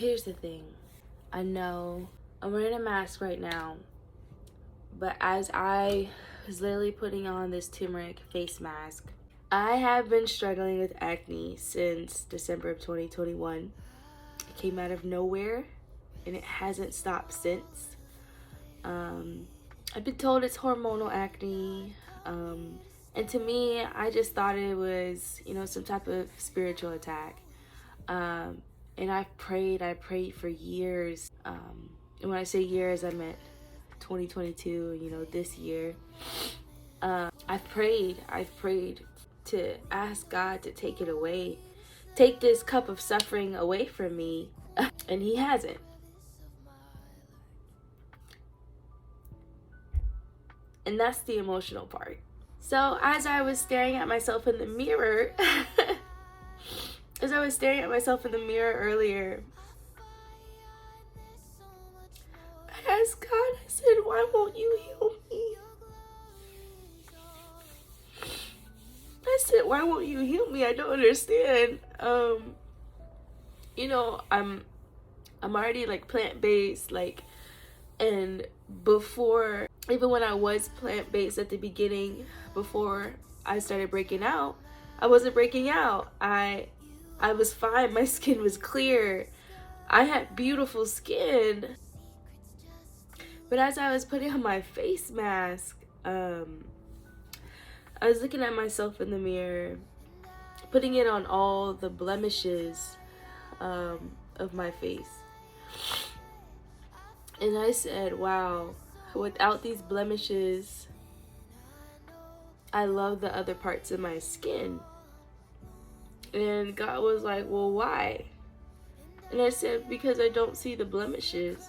here's the thing. I know I'm wearing a mask right now, but as I was literally putting on this turmeric face mask, I have been struggling with acne since December of 2021. It came out of nowhere and it hasn't stopped since. I've been told it's hormonal acne, and to me, I just thought it was, some type of spiritual attack. And I prayed for years. And when I say years, I meant 2022, this year. I've prayed to ask God to take it away, take this cup of suffering away from me, and He hasn't. And that's the emotional part. So as I was staring at myself in the mirror, earlier, I asked God, I said, why won't you heal me? I said, why won't you heal me? I don't understand. I'm already like plant-based, and before, even when I was plant-based at the beginning, before I started breaking out, I wasn't breaking out. I was fine. My skin was clear. I had beautiful skin. But as I was putting on my face mask, I was looking at myself in the mirror, putting it on all the blemishes of my face. And I said, wow, without these blemishes, I love the other parts of my skin. And God was like, well, why? And I said, because I don't see the blemishes.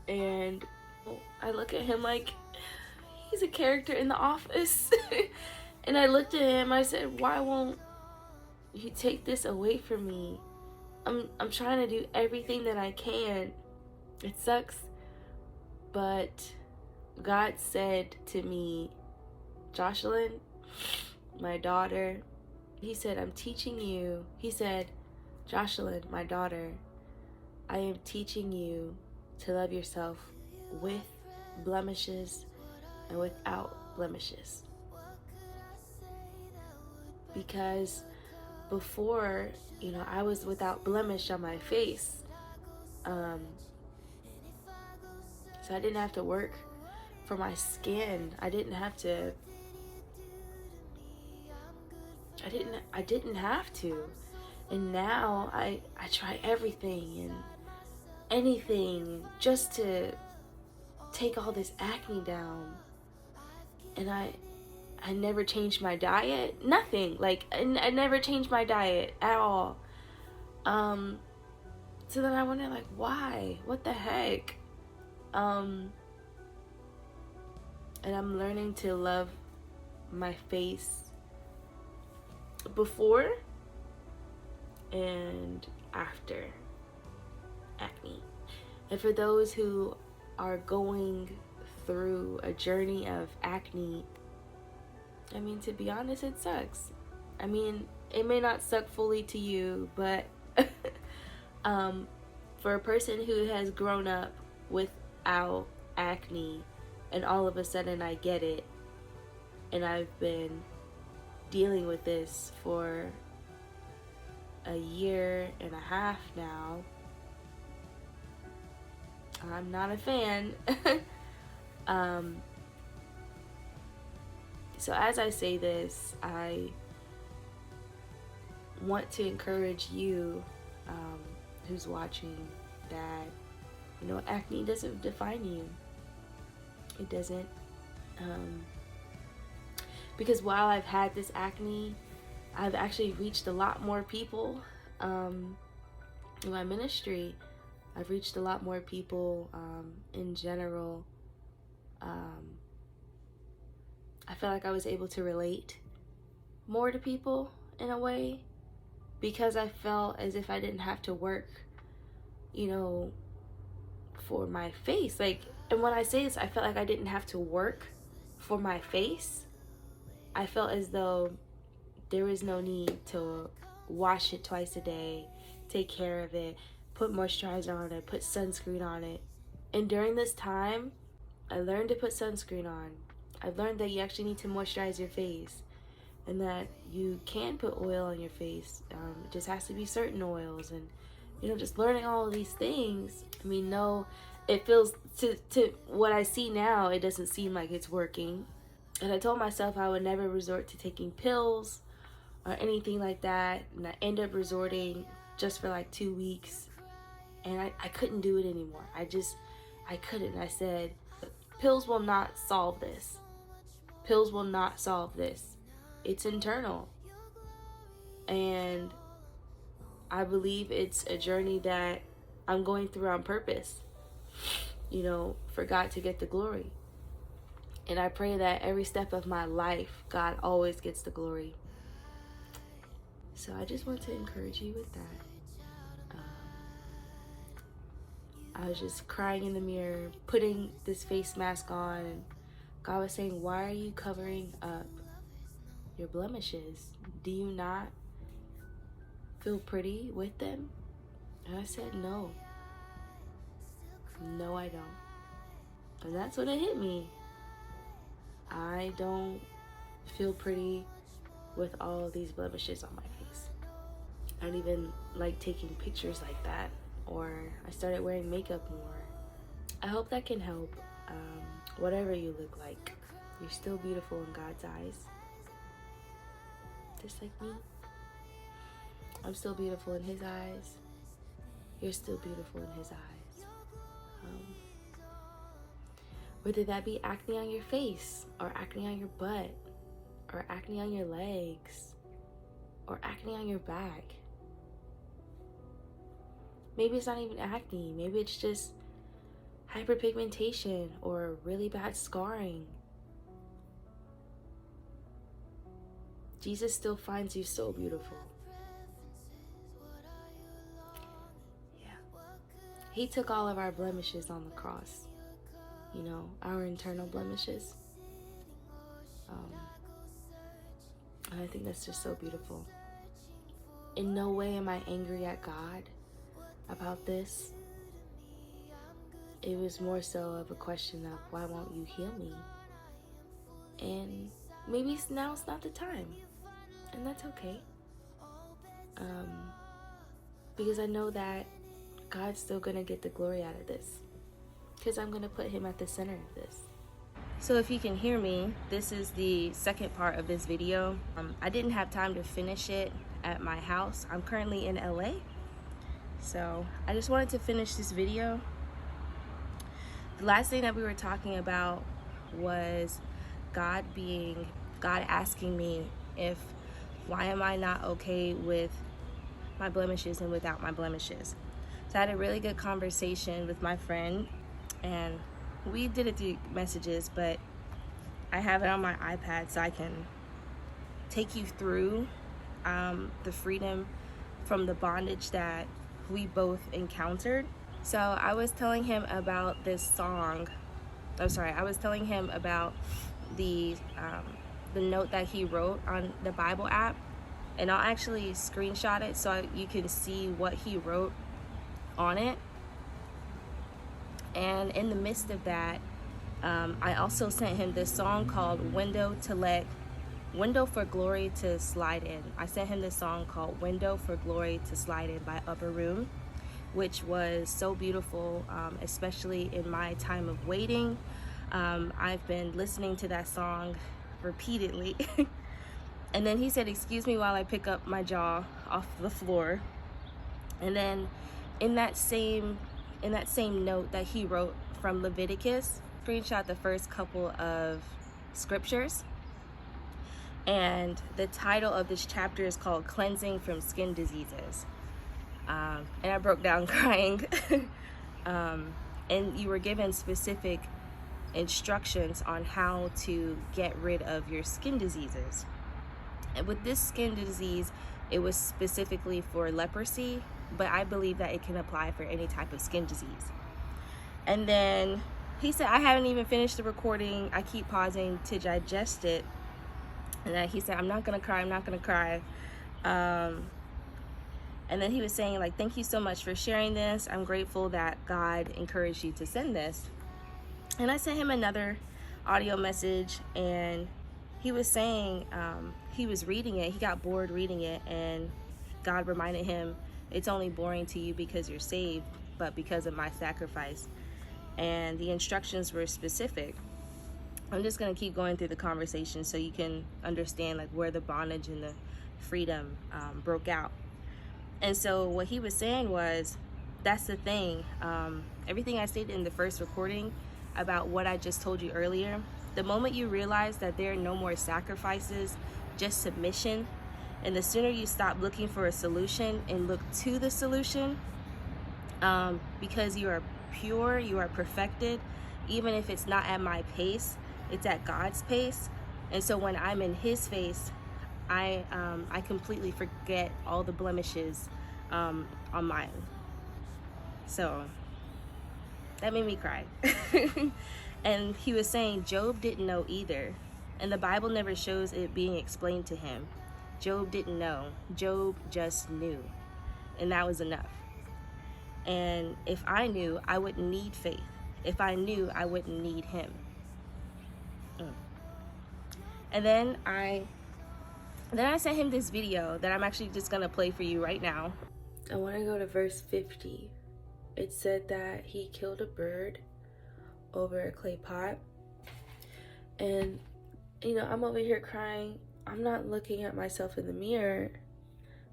And I look at Him like He's a character in The Office. And I looked at Him, I said, why won't You take this away from me? I'm trying to do everything that I can. It sucks, but God said to me, Jocelyn, my daughter, He said, I'm teaching you. He said, Jocelyn, my daughter, I am teaching you to love yourself with blemishes and without blemishes. Because before, I was without blemish on my face. So I didn't have to work for my skin. I didn't have to. And now I try everything and anything just to take all this acne down. And I never changed my diet. Nothing. I never changed my diet at all. So then I wondered, why? What the heck? And I'm learning to love my face before and after acne. And for those who are going through a journey of acne, to be honest, it sucks. It may not suck fully to you, but for a person who has grown up without acne and all of a sudden I get it, and I've been dealing with this for a year and a half now, I'm not a fan. So as I say this, I want to encourage you who's watching that, acne doesn't define you. It doesn't. Because while I've had this acne, I've actually reached a lot more people in my ministry. I've reached a lot more people in general. I felt like I was able to relate more to people in a way, because I felt as if I didn't have to work, for my face. And when I say this, I felt like I didn't have to work for my face. I felt as though there was no need to wash it twice a day, take care of it, put moisturizer on it, put sunscreen on it. And during this time, I learned to put sunscreen on. I've learned that you actually need to moisturize your face, and that you can put oil on your face. It just has to be certain oils, and just learning all of these things. I mean, no, it feels to what I see now, it doesn't seem like it's working. And I told myself I would never resort to taking pills or anything like that, and I end up resorting just for like 2 weeks, and I couldn't do it anymore. I couldn't. I said, pills will not solve this. Pills will not solve this. It's internal. And I believe it's a journey that I'm going through on purpose, for God to get the glory. And I pray that every step of my life, God always gets the glory. So I just want to encourage you with that. I was just crying in the mirror, putting this face mask on, and God was saying, why are you covering up your blemishes? Do you not feel pretty with them? And I said, no. No, I don't. And that's when it hit me. I don't feel pretty with all these blemishes on my face. I don't even like taking pictures like that, or I started wearing makeup more. I hope that can help. Whatever you look like, you're still beautiful in God's eyes. Just like me. I'm still beautiful in His eyes. You're still beautiful in His eyes. Whether that be acne on your face, or acne on your butt, or acne on your legs, or acne on your back. Maybe it's not even acne. Maybe it's just hyperpigmentation or really bad scarring. Jesus still finds you so beautiful. Yeah. He took all of our blemishes on the cross. Our internal blemishes. And I think that's just so beautiful. In no way am I angry at God about this. It was more so of a question of, why won't you heal me? And maybe now it's not the time, and that's okay. Because I know that God's still gonna get the glory out of this, because I'm gonna put Him at the center of this. So if you can hear me, this is the second part of this video. I didn't have time to finish it at my house. I'm currently in LA, so I just wanted to finish this video. The last thing that we were talking about was God asking me why am I not okay with my blemishes and without my blemishes. So I had a really good conversation with my friend, and we did it through messages, but I have it on my iPad so I can take you through the freedom from the bondage that we both encountered. So I was telling him about this song. I was telling him about the note that he wrote on the Bible app, and I'll actually screenshot it so you can see what he wrote on it. And in the midst of that, I also sent him this song called Window for Glory to Slide In. I sent him this song called Window for Glory to Slide In by Upper Room, which was so beautiful, especially in my time of waiting. I've been listening to that song repeatedly. And then he said, "Excuse me while I pick up my jaw off the floor." And then in that same note that he wrote from Leviticus, screenshot the first couple of scriptures. And the title of this chapter is called Cleansing from Skin Diseases. And I broke down crying. And you were given specific instructions on how to get rid of your skin diseases. And with this skin disease, it was specifically for leprosy, but I believe that it can apply for any type of skin disease. And then he said, I haven't even finished the recording. I keep pausing to digest it. And then he said, I'm not gonna cry. And then he was saying, like, thank you so much for sharing this. I'm grateful that God encouraged you to send this. And I sent him another audio message, and he was saying he was reading it. He got bored reading it, and God reminded him, it's only boring to you because you're saved, but because of my sacrifice. And the instructions were specific. I'm just going to keep going through the conversation so you can understand like where the bondage and the freedom broke out. And so what he was saying was, that's the thing. Everything I stated in the first recording about what I just told you earlier, the moment you realize that there are no more sacrifices, just submission, and the sooner you stop looking for a solution and look to the solution, because you are pure, you are perfected, even if it's not at my pace, it's at God's pace. And so when I'm in his face, I completely forget all the blemishes on mine. So that made me cry. And he was saying Job didn't know either, and the Bible never shows it being explained to him. Job didn't know. Job just knew, and that was enough. And if I knew, I wouldn't need faith. If I knew, I wouldn't need him. And then I sent him this video that I'm actually just gonna play for you right now. I want to go to verse 50. It said that he killed a bird over a clay pot. And, you know, I'm over here crying. I'm not looking at myself in the mirror.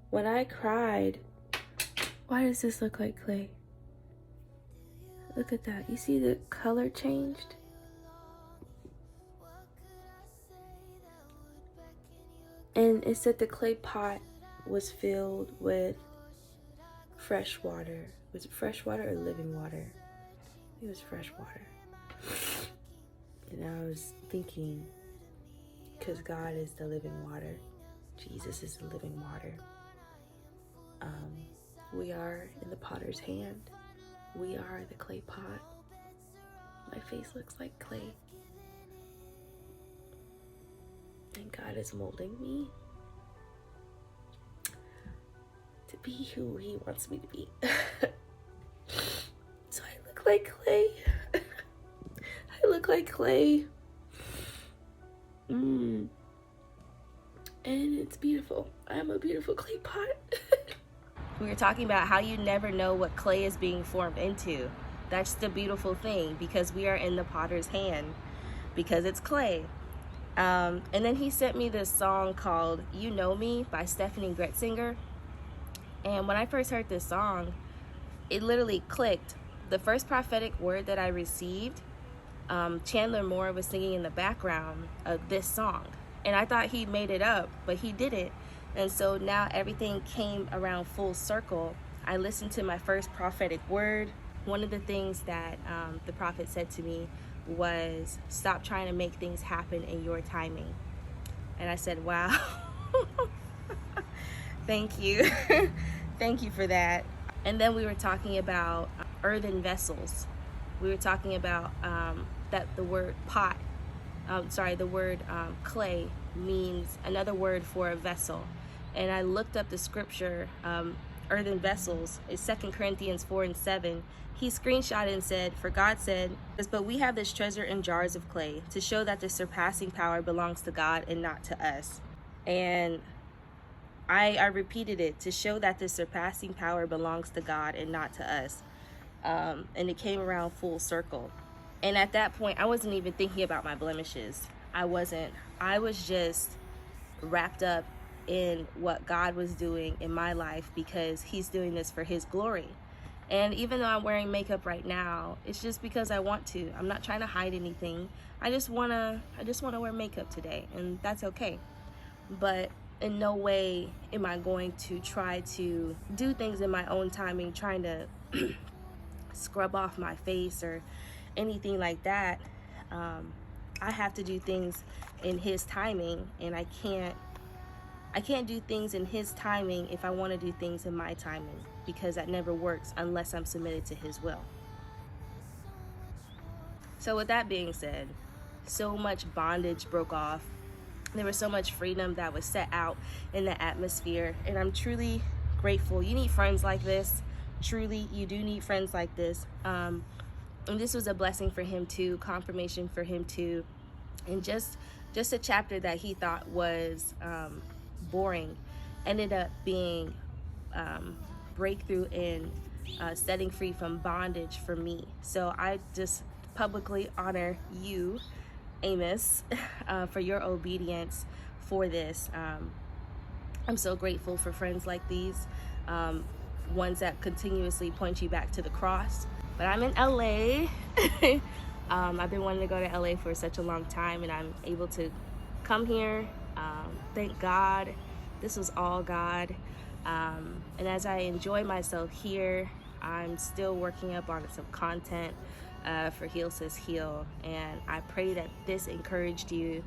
When I cried, why does this look like clay? Look at that. You see the color changed? And it said the clay pot was filled with fresh water. Was it fresh water or living water? It was fresh water. And I was thinking, because God is the living water, Jesus is the living water. We are in the potter's hand. We are the clay pot. My face looks like clay. And God is molding me to be who he wants me to be. So I look like clay. I look like clay. And it's beautiful. I'm a beautiful clay pot. We were talking about how you never know what clay is being formed into. That's the beautiful thing, because we are in the potter's hand, because it's clay. And then he sent me this song called You Know Me by Stephanie Gretzinger. And when I first heard this song, it literally clicked. The first prophetic word that I received, Chandler Moore was singing in the background of this song. And I thought he made it up, but he didn't. And so now everything came around full circle. I listened to my first prophetic word. One of the things that the prophet said to me was, stop trying to make things happen in your timing. And I said, wow. Thank you. Thank you for that. And then we were talking about earthen vessels. We were talking about that the word pot, the word clay means another word for a vessel. And I looked up the scripture, earthen vessels, is 2 Corinthians 4:7. He screenshotted and said, for God said, but we have this treasure in jars of clay to show that the surpassing power belongs to God and not to us. And I repeated it, to show that the surpassing power belongs to God and not to us. And it came around full circle. And at that point, I wasn't even thinking about my blemishes. I wasn't. I was just wrapped up in what God was doing in my life, because he's doing this for his glory. And even though I'm wearing makeup right now, it's just because I want to. I'm not trying to hide anything. I just wanna wear makeup today, and that's okay. But in no way am I going to try to do things in my own timing, trying to scrub off my face or anything like that. I have to do things in his timing, and I can't do things in his timing if I want to do things in my timing, because that never works unless I'm submitted to his will. So with that being said, so much bondage broke off. There was so much freedom that was set out in the atmosphere, and I'm truly grateful. You need friends like this. Truly, you do need friends like this. And this was a blessing for him too, confirmation for him too. And just a chapter that he thought was boring ended up being breakthrough in setting free from bondage for me. So I just publicly honor you, Amos, for your obedience for this. I'm so grateful for friends like these, ones that continuously point you back to the cross. But I'm in LA. I've been wanting to go to LA for such a long time, and I'm able to come here. Thank God. This was all God. And as I enjoy myself here, I'm still working up on some content for Heal Sis Heal. And I pray that this encouraged you.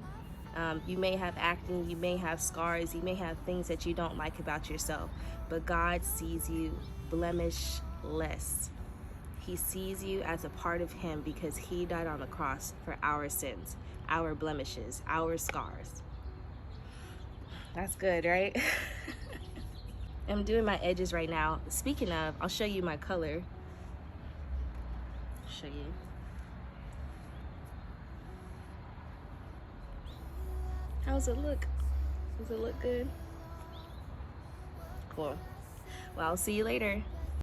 You may have acne, you may have scars, you may have things that you don't like about yourself, but God sees you blemishless. He sees you as a part of him because he died on the cross for our sins, our blemishes, our scars. That's good, right? I'm doing my edges right now. Speaking of, I'll show you my color. Show you. How's it look? Does it look good? Cool. Well, I'll see you later.